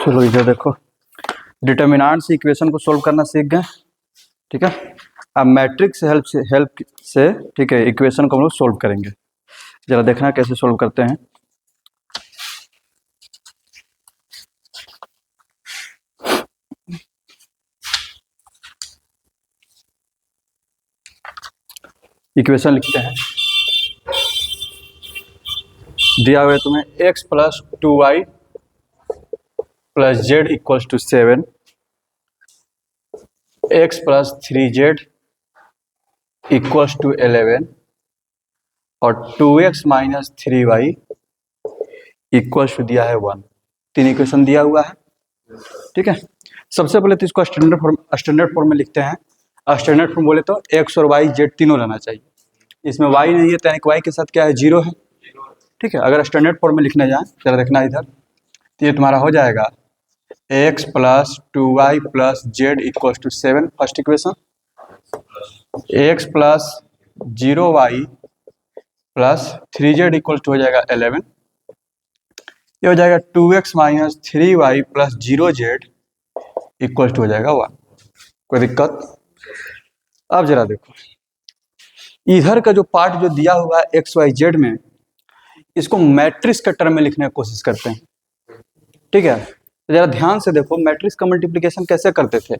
चलो इधर देखो, डिटर्मिनेंट से इक्वेशन को सोल्व करना सीख गए। ठीक है, अब मैट्रिक्स हेल्प से ठीक है इक्वेशन को हम लोग सोल्व करेंगे। जरा देखना कैसे सोल्व करते हैं। इक्वेशन लिखते हैं, दिया हुआ है तुम्हें x plus 2y plus Z equals to 7, x plus 3z equals to 11 और 2x minus 3y equals to दिया है 1। तीन इक्वेशन दिया हुआ है। ठीक है, सबसे पहले तो इसको स्टैंडर्ड फॉर्म में लिखते हैं। स्टैंडर्ड फॉर्म बोले तो x और y z तीनों रहना चाहिए। इसमें y नहीं है तो यानी कि y के साथ क्या है, 0 है। ठीक है, अगर स्टैंडर्ड फॉर्म में लिखने जाए, जरा देखना इधर, तो ये तुम्हारा हो जाएगा x plus 2y plus Z equals to 7 first equation, x plus 0y plus 3z equals to हो जाएगा 11, ये हो जाएगा 2x minus 3y plus 0z equals to हो जाएगा 1। कोई दिक्कत? अब जरा देखो, इधर का जो पार्ट जो दिया हुआ है एक्स वाई जेड में, इसको मैट्रिक्स के टर्म में लिखने की कोशिश करते हैं। ठीक है, तो जरा ध्यान से देखो, मैट्रिक्स का मल्टीप्लिकेशन कैसे करते थे।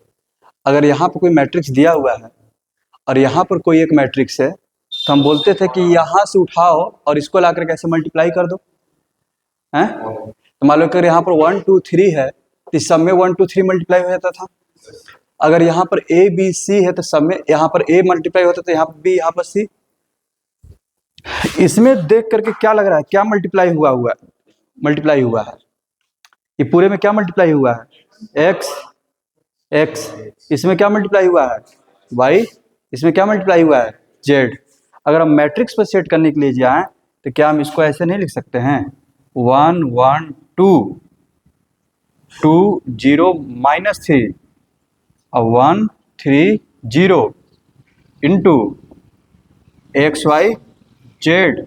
अगर यहाँ पर कोई मैट्रिक्स दिया हुआ है और यहाँ पर कोई एक मैट्रिक्स है, तो हम बोलते थे कि यहाँ से उठाओ और इसको लाकर कैसे मल्टीप्लाई कर दो हैं। तो मान लो अगर यहाँ पर 1 2 3 है तो इस सब में 1 2 3 मल्टीप्लाई हो जाता था। अगर यहाँ पर ए बी सी है तो सब में यहाँ पर ए मल्टीप्लाई होता है, यहाँ पर बी, यहाँ पर सी। इसमें देख करके क्या लग रहा है, क्या मल्टीप्लाई हुआ है, ये पूरे में क्या मल्टीप्लाई हुआ है, एक्स। इसमें क्या मल्टीप्लाई हुआ है, वाई। इसमें क्या मल्टीप्लाई हुआ है, जेड। अगर हम मैट्रिक्स पर सेट करने के लिए जाएं तो क्या हम इसको ऐसे नहीं लिख सकते हैं, 1 1 2 2 0 माइनस 3 और 1 3 0 into X Y Z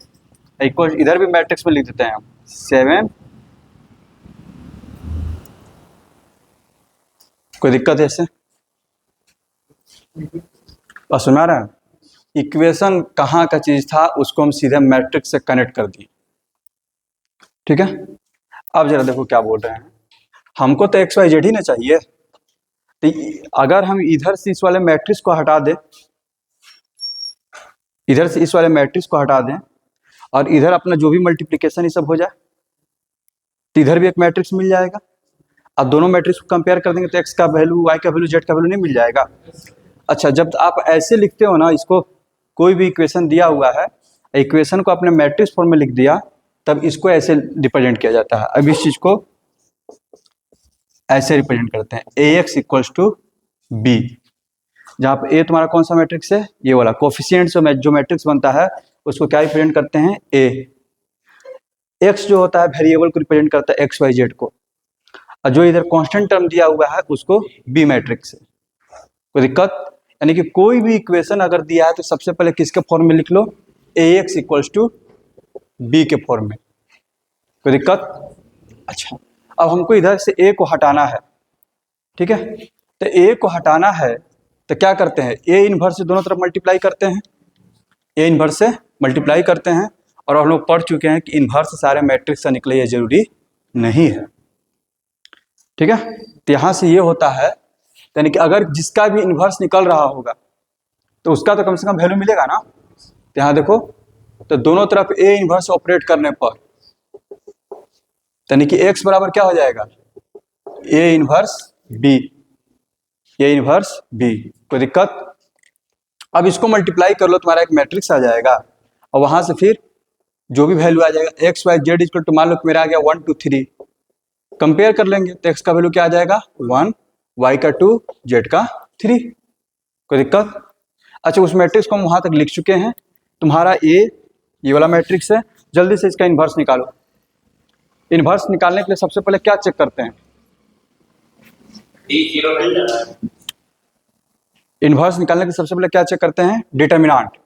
equal, इधर भी मैट्रिक्स में लिख देते हैं हम 7। कोई दिक्कत है इससे? और सुना रहे हैं, इक्वेशन कहाँ का चीज था उसको हम सीधे मैट्रिक्स से कनेक्ट कर दिए। ठीक है, अब जरा देखो क्या बोल रहे हैं, हमको तो एक्स वाई जेड ही ना चाहिए। तो अगर हम इधर से इस वाले मैट्रिक्स को हटा दें, इधर से इस वाले मैट्रिक्स को हटा दें और इधर अपना जो भी मल्टीप्लिकेशन ये सब हो जाए, तो इधर भी एक मैट्रिक्स मिल जाएगा। अब दोनों मैट्रिक्स को कंपेयर कर देंगे तो एक्स का वैल्यू, वाई का वैल्यू, जेड का वैल्यू नहीं मिल जाएगा। अच्छा, जब आप ऐसे लिखते हो ना, इसको कोई भी इक्वेशन दिया हुआ है, इक्वेशन को आपने मैट्रिक्स फॉर्म में लिख दिया, तब इसको ऐसे रिप्रेजेंट किया जाता है। अब इस चीज को ऐसे रिप्रेजेंट करते हैं, ए एक्स इक्वल्स टू बी, जहाँ पे ए तुम्हारा कौन सा मैट्रिक्स है, ये वाला। कोफिशिएंट जो मैट्रिक्स बनता है उसको क्या रिप्रेजेंट करते हैं, ए। एक्स जो होता है वेरिएबल को रिप्रेजेंट करता है एक्स वाई जेड को, और जो इधर कांस्टेंट टर्म दिया हुआ है उसको बी मैट्रिक्स है। कोई दिक्कत? यानी कि कोई भी इक्वेशन अगर दिया है तो सबसे पहले किसके फॉर्म में लिख लो, ए एक्स इक्वल्स टू बी के फॉर्म में। कोई दिक्कत? अच्छा, अब हमको इधर से ए को हटाना है। ठीक है, तो ए को हटाना है तो क्या करते हैं, ए इनवर्स से दोनों तरफ मल्टीप्लाई करते हैं, ए इनवर्स से मल्टीप्लाई करते हैं। और हम लोग पढ़ चुके हैं कि इनवर्स सारे मैट्रिक्स से निकले, ये जरूरी नहीं है। ठीक है, तो यहाँ से ये होता है, यानी कि अगर जिसका भी इनवर्स निकल रहा होगा तो उसका तो कम से कम वैल्यू मिलेगा ना। तो यहाँ देखो, तो दोनों तरफ ए इनवर्स ऑपरेट करने पर यानी कि एक्स बराबर क्या हो जाएगा, A inverse B, A inverse B. कोई दिक्कत? अब इसको मल्टीप्लाई कर लो, तुम्हारा एक मैट्रिक्स आ जाएगा, और वहां से फिर जो भी वैल्यू आ जाएगा, X Y Z equal to, मान लो मेरा आ गया 1 2 3, कंपेयर कर लेंगे तो एक्स का वैल्यू क्या आ जाएगा, 1, वाई का 2, जेड का 3। कोई दिक्कत? अच्छा, उस मैट्रिक्स को हम वहां तक लिख चुके हैं। तुम्हारा ए ये वाला मैट्रिक्स है, जल्दी से इसका इनवर्स निकालो। इनवर्स निकालने के लिए सबसे पहले क्या चेक करते हैं, इनवर्स निकालने के सबसे पहले क्या चेक करते हैं, डिटर्मिनेंट।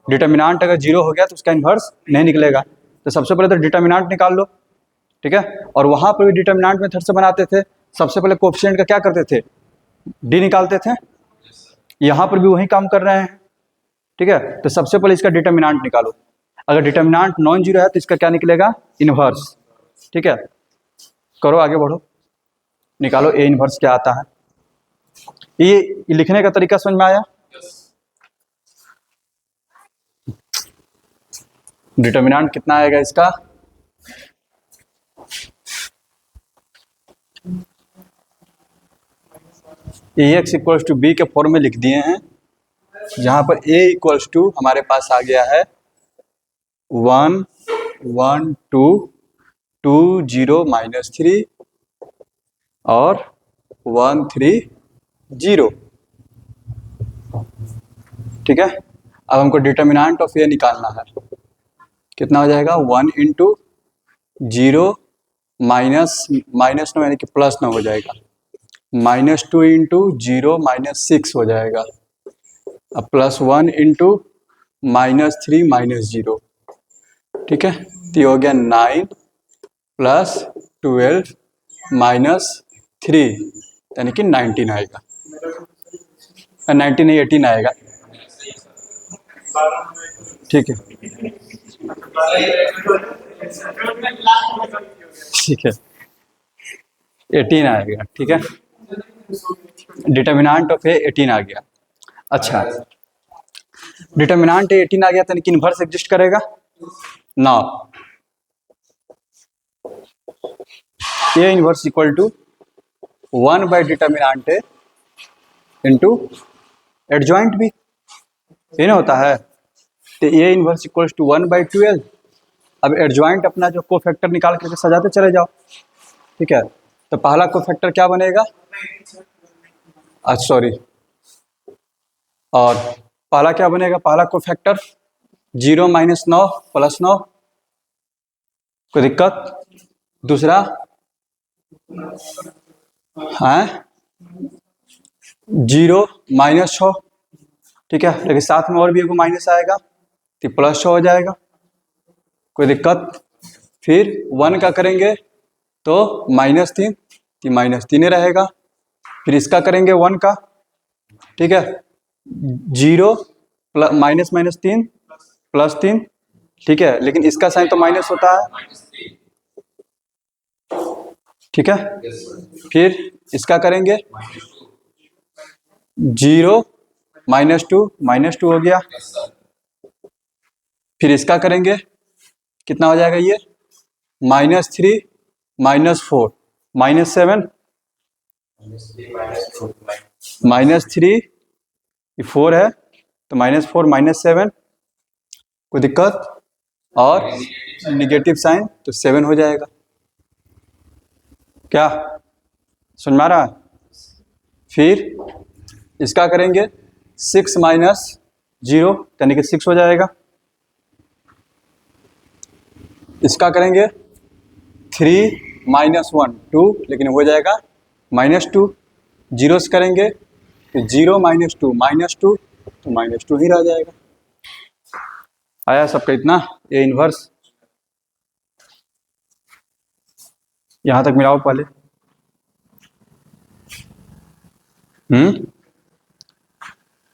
डिटर्मिनेंट अगर 0 हो गया तो उसका इनवर्स नहीं निकलेगा। तो सबसे पहले तो डिटर्मिनेंट निकाल लो। ठीक है। और वहां पर भी डिटर्मिनेंट मेथड से बनाते थे, सबसे पहले कोफिशिएंट का क्या करते थे, डी निकालते थे। यहाँ पर भी वही काम कर रहे हैं, ठीक है। तो सबसे पहले इसका डिटर्मिनेंट निकालो, अगर डिटर्मिनेंट नॉन जीरो है तो इसका क्या निकलेगा, इनवर्स, ठीक है। करो आगे बढ़ो, निकालो ए इनवर्स क्या आता है। ये लिखने का तरीका समझ में आया। डिटर्मिनेंट कितना आएगा इसका, ए एक्स इक्वल्स टू बी के फॉर्म में लिख दिए हैं, जहां पर ए इक्वल्स टू हमारे पास आ गया है 1 1 2 2 0 -3 और 1 3 0, ठीक है। अब हमको डिटर्मिनेंट ऑफ ए निकालना है, कितना हो जाएगा 1 इंटू 0 माइनस 9 यानी कि प्लस 9 हो जाएगा, -2 इंटू 0 -6 हो जाएगा, अब +1 इंटू -3 -0, ठीक है। तो ये हो गया 9 + 12 -3 यानी कि 19 आएगा, 19 नहीं 18 आएगा, ठीक है, ठीक है 18 आएगा, ठीक है। डिटर्मिनेंट ऑफ ए 18 आ गया। अच्छा, डिटर्मिनेंट 18 आ गया तो इनवर्स एग्जिस्ट करेगा ना। A inverse equal to 1 by determinant A into adjoint B, ये ना होता है। तो ए इनवर्स इक्वल्स टू 1/12। अब एडजॉइंट अपना जो कोफैक्टर निकाल करके सजाते चले जाओ, ठीक है। तो पहला कोफैक्टर क्या बनेगा, सॉरी, और पहला क्या बनेगा, पहला कोफैक्टर 0 - 9 + 9, कोई दिक्कत। दूसरा है 0 -6, ठीक है, लेकिन साथ में और भी एक माइनस आएगा तो +6 हो जाएगा, कोई दिक्कत। फिर 1 का करेंगे तो -3 तो -3 रहेगा। फिर इसका करेंगे 1 का, ठीक है, 0 -3 +3, ठीक है, लेकिन इसका साइन तो माइनस होता है, ठीक है। फिर इसका करेंगे 0 -2 -2 हो गया। फिर इसका करेंगे कितना हो जाएगा ये, -3 -4 -7 -3 4 है तो -4 -7, कोई दिक्कत, और निगेटिव साइन तो 7 हो जाएगा। क्या समझ में आ रहा है। फिर इसका करेंगे 6 -0 यानी कि 6 हो जाएगा। इसका करेंगे 3 -1 2, लेकिन हो जाएगा -2। जीरो से करेंगे तो 0 -2 -2 तो -2 ही रह जाएगा। आया सबका इतना, ए इनवर्स। यहां तक मिलाओ पहले।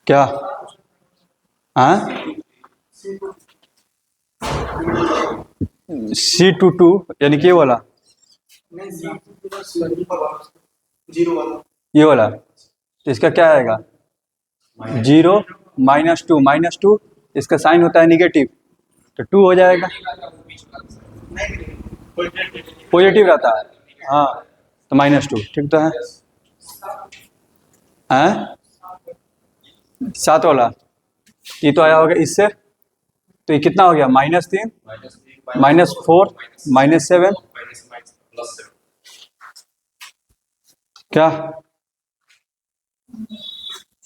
क्या C22 यानी कि ये वाला, ये वाला, तो इसका क्या आएगा 0 -2 -2, इसका साइन होता है निगेटिव तो 2 हो जाएगा, पॉजिटिव रहता है, हाँ तो -2, ठीक तो है। 7 वाला ये तो आया होगा इससे, तो ये कितना हो गया -3 -4 -7, क्या,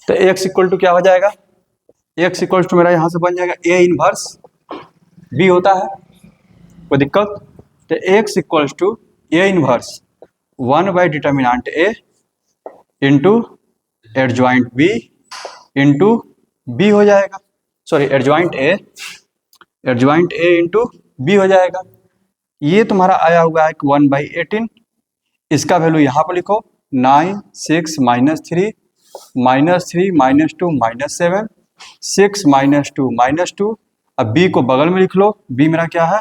तो x इक्वल टू क्या हो जाएगा, x इक्वल टू मेरा यहां से बन जाएगा ए इनवर्स बी होता है, कोई दिक्कत। तो x equal to A inverse 1 by determinant A into adjoint B into B हो जाएगा, sorry adjoint A into B हो जाएगा। ये तुम्हारा आया हुआ है 1/18, इसका वैल्यू यहाँ पर लिखो 9 6 -3 -3 -2 -7 6 -2 -2। अब b को बगल में लिख लो, b मेरा क्या है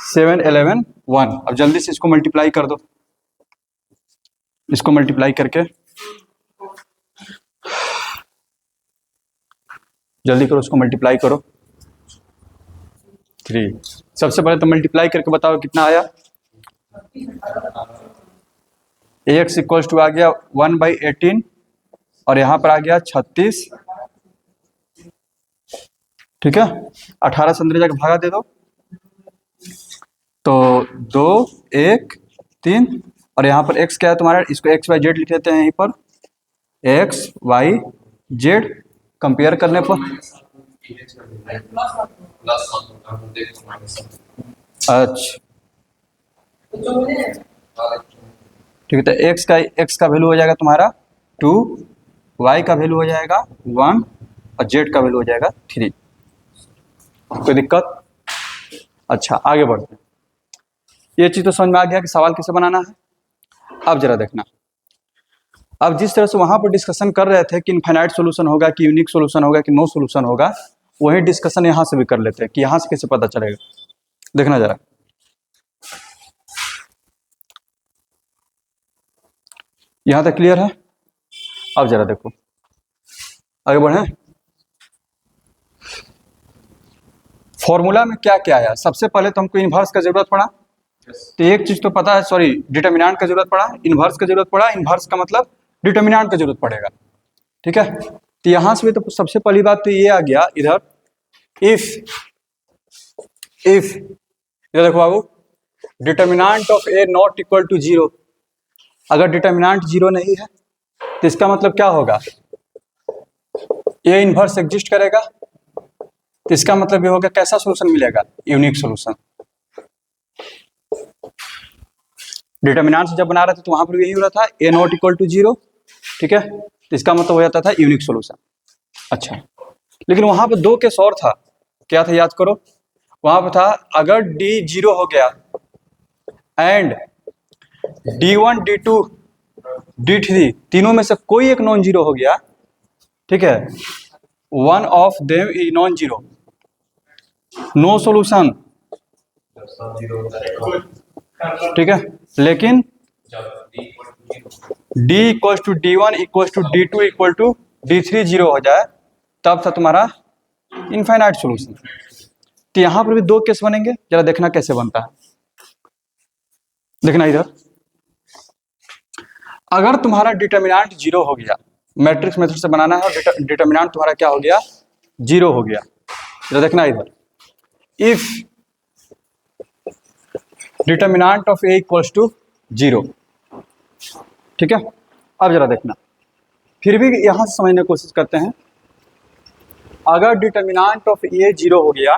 7 11 1। अब जल्दी से इसको मल्टीप्लाई कर दो, इसको मल्टीप्लाई करके जल्दी करो, उसको मल्टीप्लाई करो 3। सबसे पहले तो मल्टीप्लाई करके बताओ कितना आया। ax इक्वल्स टू आ गया 1/18 और यहाँ पर आ गया 36, ठीक है। 18 से अंदर जाकर भागा दे दो तो 2 1 3 और यहाँ पर x क्या है तुम्हारा, इसको x y z लिख लेते हैं यहीं पर, x y z कंपेयर करने पर अच्छा ठीक है। तो x का वैल्यू हो जाएगा तुम्हारा 2, y का वैल्यू हो जाएगा 1 और z का वैल्यू हो जाएगा 3। कोई दिक्कत? अच्छा आगे बढ़ते हैं। ये चीज तो समझ में आ गया कि सवाल कैसे बनाना है। अब जरा देखना, अब जिस तरह से वहां पर डिस्कशन कर रहे थे कि इनफाइनाइट सॉल्यूशन होगा कि यूनिक सॉल्यूशन होगा कि नो सॉल्यूशन होगा, वही डिस्कशन यहां से भी कर लेते हैं कि यहां से कैसे पता चलेगा। देखना जरा, यहां तक क्लियर है? अब जरा देखो आगे बढ़े। फॉर्मूला में क्या क्या आया, सबसे पहले तो हमको इन्वर्स का जरूरत पड़ा, तो एक चीज तो पता है, सॉरी डिटर्मिनेंट का जरूरत पड़ा, इन्वर्स का जरूरत पड़ा। इन्वर्स का मतलब डिटर्मिनेंट का जरूरत पड़ेगा, ठीक है। तो यहां से भी तो सबसे पहली बात तो ये आ गया इधर, इफ इधर देखो बाबू, determinant of A not equal to 0। अगर डिटर्मिनेंट 0 नहीं है तो इसका मतलब क्या होगा, ए इन्वर्स एग्जिस्ट करेगा, तो इसका मतलब ये होगा कैसा सॉल्यूशन मिलेगा, यूनिक सॉल्यूशन। डिटर्मिनेंट जब बना रहे थे तो वहां पर यही हो रहा था ए नॉट इक्वल टू 0, ठीक है, तो इसका मतलब हो जाता था यूनिक सॉल्यूशन। अच्छा, लेकिन वहां पर दो केस और था, क्या था याद करो। वहां पर था अगर d 0 हो गया एंड d1 d2 d3 तीनों में से कोई एक नॉन जीरो हो गया, ठीक है, one of them is non zero, no solution, ठीक है। लेकिन d equal to d1 equal to d2 equal to d3 0 हो जाए, तब था तुम्हारा इनफाइनाइट सॉल्यूशन। तो यहां पर भी दो केस बनेंगे, जरा देखना कैसे बनता है। देखना इधर, अगर तुम्हारा डिटर्मिनेंट 0 हो गया, मैट्रिक्स मेथड से बनाना है, और डिटर्मिनेंट तुम्हारा क्या हो गया 0 हो गया, जरा देखना इधर, if determinant of A equals to 0, ठीक है। अब जरा देखना, फिर भी यहां से समझने की कोशिश करते हैं। अगर डिटर्मिनेंट ऑफ ए 0 हो गया,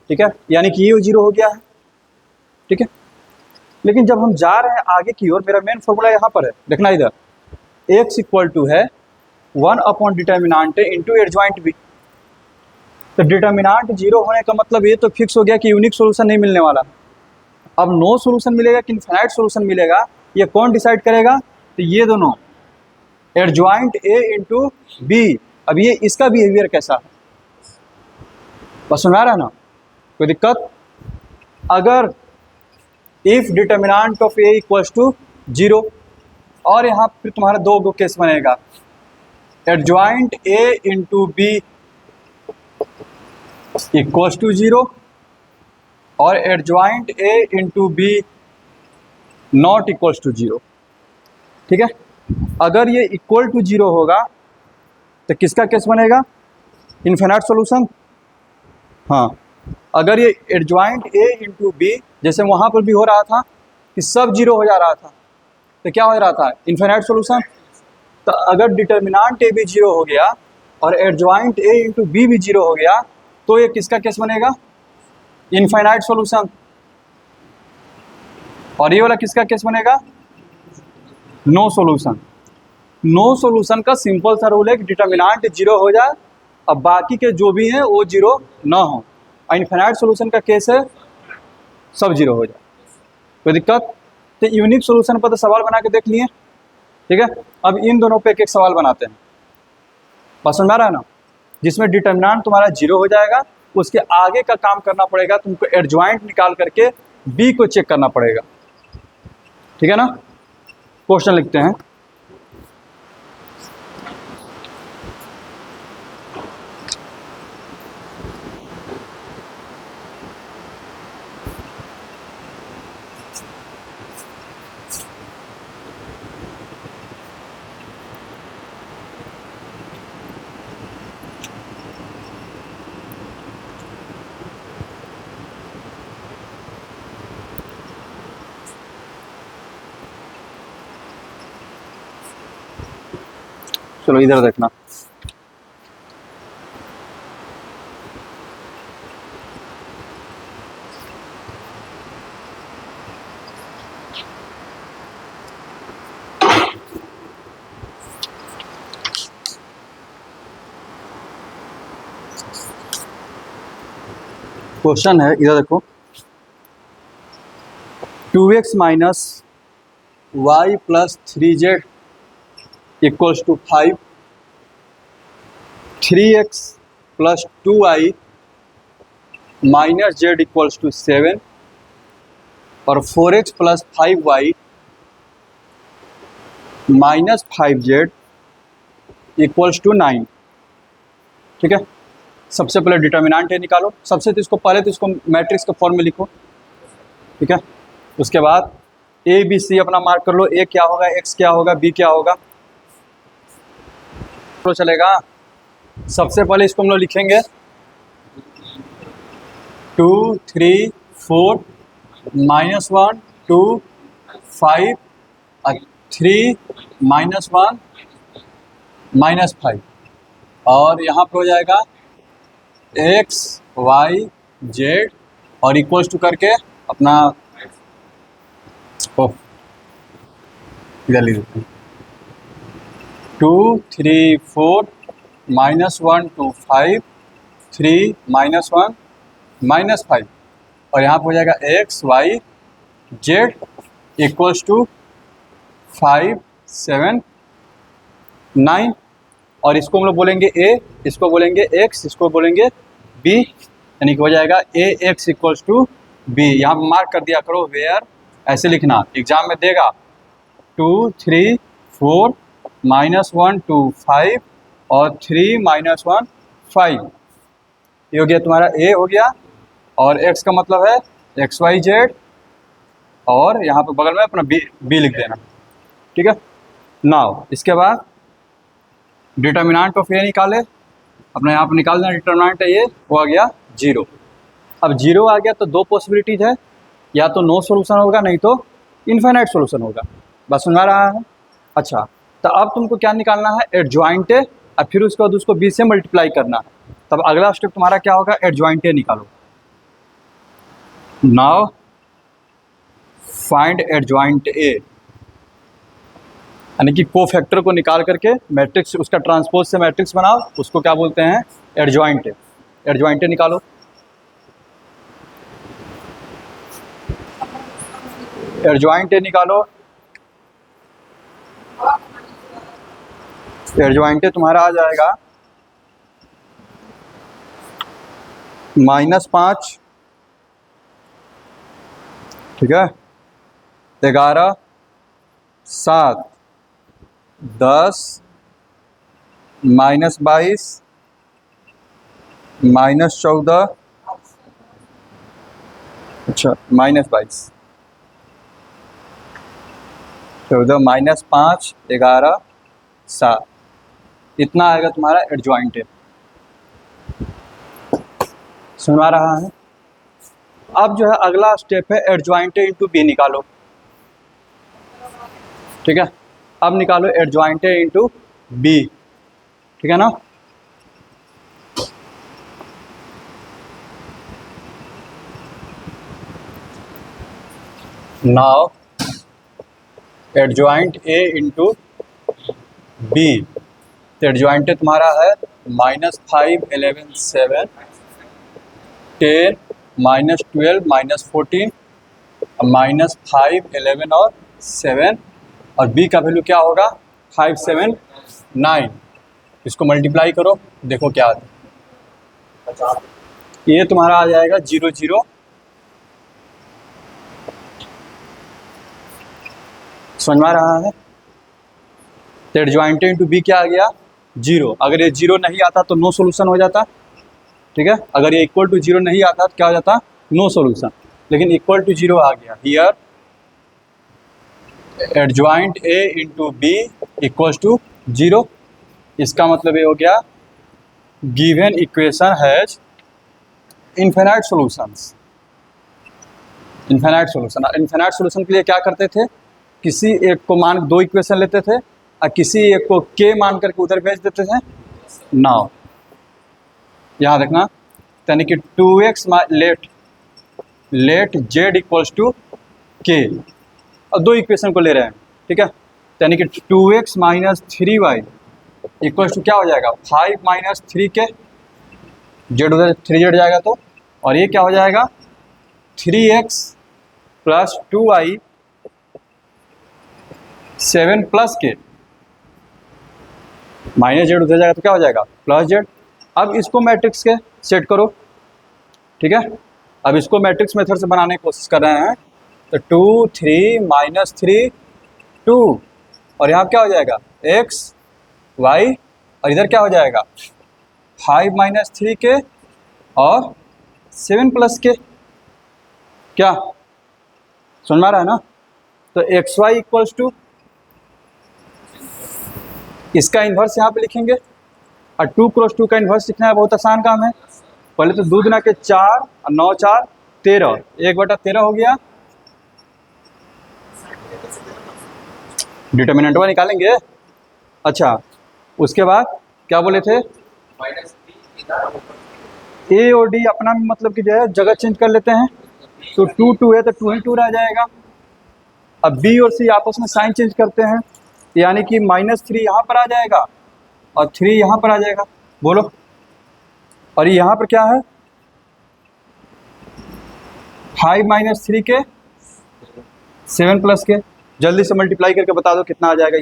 ठीक है, यानी कि ये 0 हो गया है, ठीक है, लेकिन जब हम जा रहे हैं आगे की ओर, मेरा मेन फॉर्मूला यहाँ पर है, देखना इधर, x इक्वल टू है 1 upon determinant into adjoint B. तो डिटर्मिनेंट 0 होने का मतलब ये तो फिक्स हो गया कि यूनिक सॉल्यूशन नहीं मिलने वाला। अब नो सॉल्यूशन मिलेगा कि इनफाइनाइट सॉल्यूशन मिलेगा, ये कौन डिसाइड करेगा, तो ये दोनों एडजॉइंट a इंटू बी। अब ये इसका बिहेवियर कैसा है, बस सुना रहा ना, कोई दिक्कत? अगर if determinant of A equals to 0, और यहाँ फिर तुम्हारा दो केस बनेगा, adjoint a into B equals to 0 और adjoint a into B not equals to 0, ठीक है। अगर ये इक्वल टू 0 होगा तो किसका केस बनेगा, इनफाइनाइट सॉल्यूशन। हाँ, अगर ये एडजॉइंट a इंटू बी, जैसे वहाँ पर भी हो रहा था कि सब 0 हो जा रहा था, तो क्या हो रहा था, इनफाइनाइट सॉल्यूशन। तो अगर डिटर्मिनेंट a भी 0 हो गया और एडजॉइंट a इंटू बी भी 0 हो गया, तो ये किसका केस बनेगा, इनफाइनाइट सॉल्यूशन। और ये वाला किसका केस बनेगा, नो सॉल्यूशन। नो सॉल्यूशन का सिंपल सा रूल है कि डिटर्मिनेंट 0 हो जाए, अब बाकी के जो भी हैं वो 0 ना हो। इनफाइनाइट सॉल्यूशन का केस है सब जीरो हो जाए, कोई दिक्कत? तो यूनिक सोल्यूशन पर तो सवाल बना के देख लिए, ठीक है। अब इन दोनों पे एक एक सवाल बनाते हैं, बात समझ में आ रहा है ना? जिसमें डिटर्मिनेंट तुम्हारा जीरो हो जाएगा, उसके आगे का काम करना पड़ेगा तुमको, एडजॉइंट निकाल करके बी को चेक करना पड़ेगा, ठीक है ना। क्वेश्चन लिखते हैं। चलो इधर देखना, क्वेश्चन है, इधर देखो। 2x minus Y plus 3z equals to 5, 3x plus 2y minus z equals to 7 और 4x plus 5y minus 5z equals to 9, ठीक है। सबसे पहले डिटर्मिनेंट है निकालो, सबसे तो इसको पहले तो इसको मैट्रिक्स के फॉर्म में लिखो, ठीक है। उसके बाद ए बी सी अपना मार्क कर लो, ए क्या होगा, एक्स क्या होगा, बी क्या होगा, तो चलेगा। सबसे पहले इसको हम लोग लिखेंगे 2 3 4 -1 2 5 3 -1 -5 और यहाँ पर हो जाएगा एक्स वाई जेड और इक्वल्स टू करके अपना इधर लिख देते हैं 2 3 4 -1 2 5 3 -1 -5 और यहाँ पर हो जाएगा X Y Z equals to 5 7 9 और इसको हम लोग बोलेंगे ए, इसको बोलेंगे एक्स, इसको बोलेंगे बी, यानी कि हो जाएगा ए एक्स इक्वल्स टू बी। यहाँ पर मार्क कर दिया करो वेयर, ऐसे लिखना, एग्जाम में देगा 2 3 4 -1 2 5 और 3 -1 5, ये हो गया तुम्हारा ए हो गया और एक्स का मतलब है एक्स वाई जेड और यहाँ पर बगल में अपना बी लिख देना, ठीक है। नाउ इसके बाद डिटर्मिनेंट ऑफ ए निकाले, अपने यहाँ पर निकाल देना, डिटर्मिनेंट है ये, वो आ गया 0। अब 0 आ गया तो दो पॉसिबिलिटीज है, या तो नो सॉल्यूशन होगा नहीं तो इनफाइनाइट सॉल्यूशन होगा, बस सुना रहा है। अच्छा, तो अब तुमको क्या निकालना है, एडजॉइंट ए और फिर उसके बाद उसको बी से मल्टीप्लाई करना है। तब अगला स्टेप तुम्हारा क्या होगा, एडजॉइंट ए निकालो। नाउ फाइंड एडजॉइंट ए, यानी कि कोफैक्टर को निकाल करके मैट्रिक्स उसका ट्रांसपोज से मैट्रिक्स बनाओ, उसको क्या बोलते हैं, एडजॉइंट ए। एडजॉइंट ए निकालो, एडजॉइंट ए निकालो। एडजॉइंट ए तुम्हारा आ जाएगा -5, ठीक है, 11 7 10 -22 -14, अच्छा -22 14 -5 11 7, इतना आएगा तुम्हारा एडजॉइंट है। सुना रहा है? अब जो है अगला स्टेप है एडजॉइंट ए इंटू बी निकालो, ठीक है। अब निकालो एडजॉइंट ए इंटू बी, ठीक है ना। Now adjoint A into B, तो एडजॉइंट ए तुम्हारा है -5 11 7 10 -12 -14 -5, 11 और 7, और b का वैल्यू क्या होगा 5, 7, 9। इसको मल्टीप्लाई करो, देखो क्या आता है। ये तुम्हारा आ जाएगा 0, 0। समझ में आ रहा है? तो एडजॉइंट इंटू बी क्या आ गया 0। अगर ये 0 नहीं आता तो नो सोल्यूशन हो जाता, ठीक है। अगर ये इक्वल टू 0 नहीं आता तो क्या हो जाता नो सोल्यूशन, लेकिन इक्वल टू 0 आ गया। Here adjoint A into B equals to 0। इसका मतलब ये हो गया given equation has infinite solutions. Infinite solution, infinite solution के लिए क्या करते थे, किसी एक को मान 2 इक्वेशन लेते थे और किसी एक को के मान करके उधर भेज देते थे। नाउ यहाँ देखना, यानी कि 2x late z equals to के, और 2 इक्वेशन को ले रहे हैं, ठीक है। यानी कि 2x minus 3y equals to क्या हो जाएगा 5 माइनस 3 के, जेड उधर 3z जाएगा तो, और ये क्या हो जाएगा 3x प्लस 2y 7 प्लस के, माइनस जेड उधर जाएगा तो क्या हो जाएगा प्लस जेड। अब इसको मैट्रिक्स के सेट करो, ठीक है। अब इसको मैट्रिक्स मेथड से बनाने की कोशिश कर रहे हैं, तो 2, 3 माइनस 3 2, और यहाँ क्या हो जाएगा x y, और इधर क्या हो जाएगा 5 माइनस 3 के और 7 प्लस के। क्या समझ में आ रहा है ना? तो एक्स वाई इक्वल्स टू, इसका इन्वर्स यहाँ पे लिखेंगे, और 2 क्रॉस 2 का इन्वर्स लिखना है, बहुत आसान काम है। पहले तो 2 गुना के 4 और 9 4 13, 1/13 हो गया। डिटर्मिनेंट निकालेंगे। अच्छा, उसके बाद क्या बोले थे, ए और डी अपना मतलब कि जो है जगह चेंज कर लेते हैं, तो 2 2 है तो 2 ही 2 रह जाएगा। अब बी और सी आपस में साइन चेंज करते हैं, यानी कि -3 यहाँ पर आ जाएगा और 3 यहाँ पर आ जाएगा, बोलो। और यहाँ पर क्या है 5 माइनस 3 के 7 प्लस के, जल्दी से मल्टीप्लाई करके बता दो कितना आ जाएगा।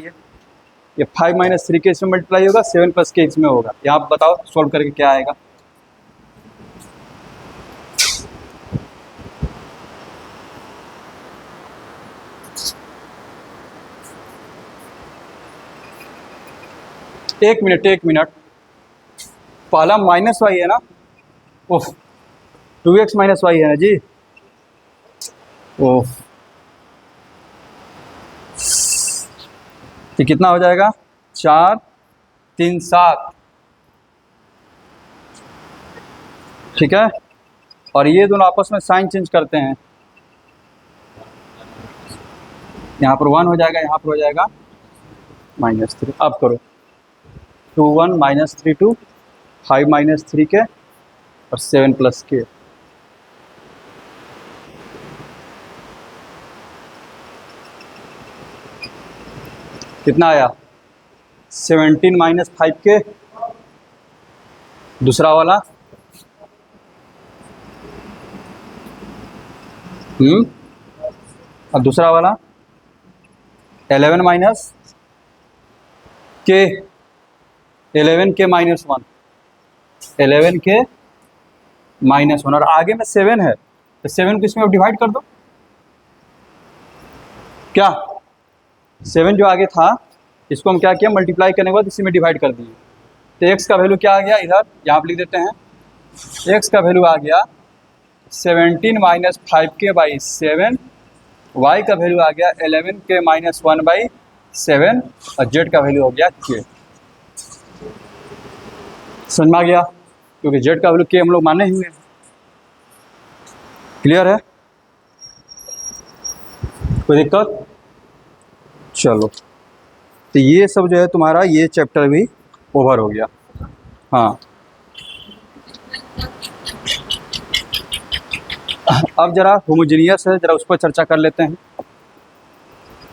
ये 5 माइनस 3 के इसमें मल्टीप्लाई होगा, 7 प्लस के इसमें होगा। यहाँ बताओ सॉल्व करके क्या आएगा। एक मिनट, पहला माइनस वाई है ना, ओह 2x माइनस वाई है ना जी, ओह तो कितना हो जाएगा 4 3 7, ठीक है। और ये दोनों आपस में साइन चेंज करते हैं, यहाँ पर 1 हो जाएगा, यहाँ पर हो जाएगा -3। अब करो 2 1 -3 2, 5 माइनस 3 के और 7 प्लस के। कितना आया 17 माइनस 5 के, दूसरा वाला और दूसरा वाला 11 माइनस के, 11 के -1, 11 के -1, और आगे में 7 है तो 7 को इसमें डिवाइड कर दो। क्या 7 जो आगे था इसको हम क्या किया, मल्टीप्लाई करने के बाद इसी में डिवाइड कर दिए। तो x का वैल्यू क्या आ गया, इधर यहाँ पर लिख देते हैं, x का वैल्यू आ गया 17 माइनस 5 के बाई 7, y का वैल्यू आ गया 11 के -1 बाई 7, और z का वैल्यू हो गया k। समझ में आ गया, क्योंकि z का वैल्यू k हम लोग माने हुए हैं। क्लियर है, कोई दिक्कत? चलो, तो ये सब जो है तुम्हारा ये चैप्टर भी ओवर हो गया। हाँ, अब जरा होमोजीनियस है, जरा उस पर चर्चा कर लेते हैं।